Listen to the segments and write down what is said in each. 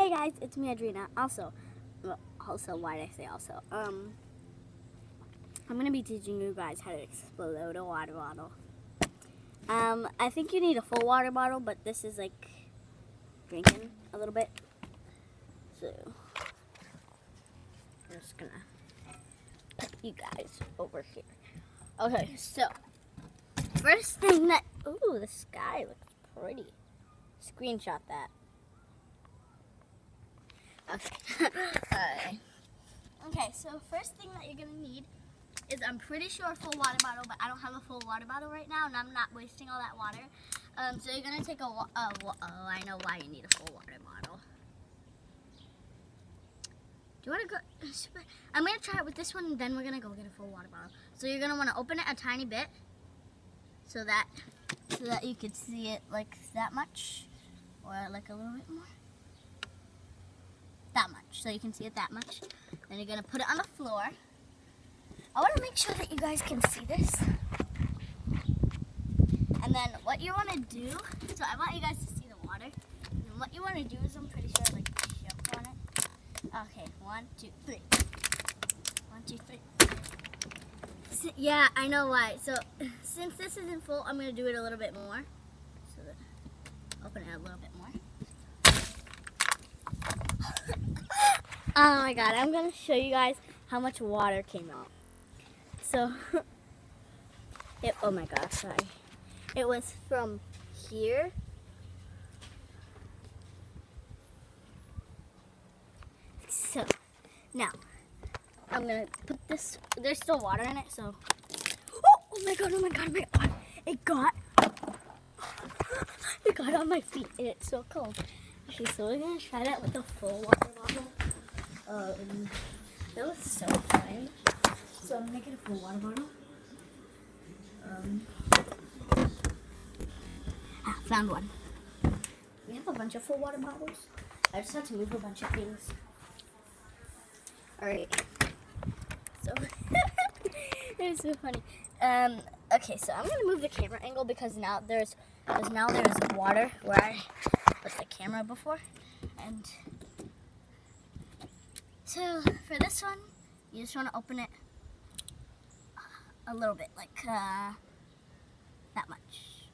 Hey guys, it's me, Adrina. Also, why did I say also? I'm gonna be teaching you guys how to explode a water bottle. I think you need a full water bottle, but this is like drinking a little bit. So, I'm just gonna put you guys over here. Okay, so, first thing that, ooh, the sky looks pretty. Screenshot that. Okay. Okay, so first thing that you're gonna need is, I'm pretty sure, a full water bottle, but I don't have a full water bottle right now, and I'm not wasting all that water. So you're gonna take oh, I know why you need a full water bottle. Do you wanna go? I'm gonna try it with this one, and then we're gonna go get a full water bottle. So you're gonna wanna open it a tiny bit, so that you could see it like that much, or like a little bit more. That much, so you can see it that much. Then you're gonna put it on the floor. I want to make sure that you guys can see this. And then what you want to do, so I want you guys to see the water. And then what you want to do is, I'm pretty sure, like, jump on it. Okay, 1, 2, 3. 1, 2, 3. So, yeah, I know why. So since this isn't full, I'm gonna do it a little bit more. So open it a little bit more. Oh my god, I'm gonna show you guys how much water came out. So, oh my god, sorry. It was from here. So, now, I'm gonna put this, there's still water in it, so. Oh my god, oh my god, oh my god. It got on my feet, and it's so cold. Okay, so we're gonna try that with a full water bottle. That was so fun. So I'm making a full water bottle. Found one. We have a bunch of full water bottles. I just had to move a bunch of things. Alright. So it was so funny. Okay, so I'm gonna move the camera angle because now there's water where I put the camera before. And so for this one, you just want to open it a little bit, like that much,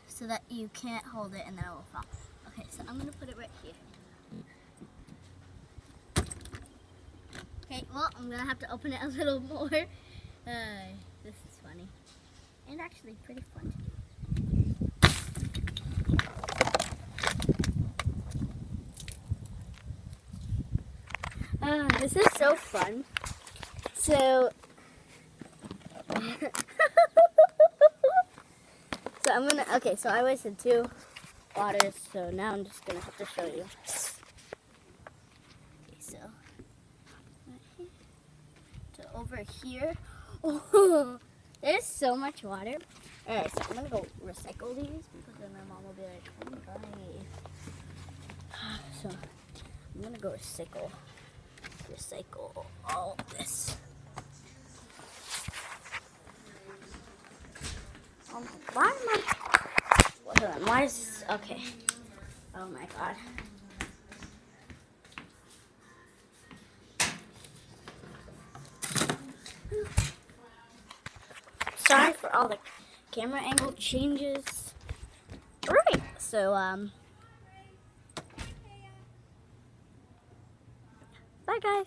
so that you can't hold it and then it will fall. Okay, so I'm going to put it right here. Okay, well, I'm going to have to open it a little more. This is funny. And actually pretty fun to do. This is so fun. So, okay, so I wasted 2 waters, so now I'm just gonna have to show you. Okay, so, over here, oh, there's so much water. Alright, so I'm gonna go recycle these, because then my mom will be like, oh my god. So, I'm gonna go recycle all this. Why am I? Hold on. Why is this? Okay. Oh my god. Sorry for all the camera angle changes. Alright, so bye guys.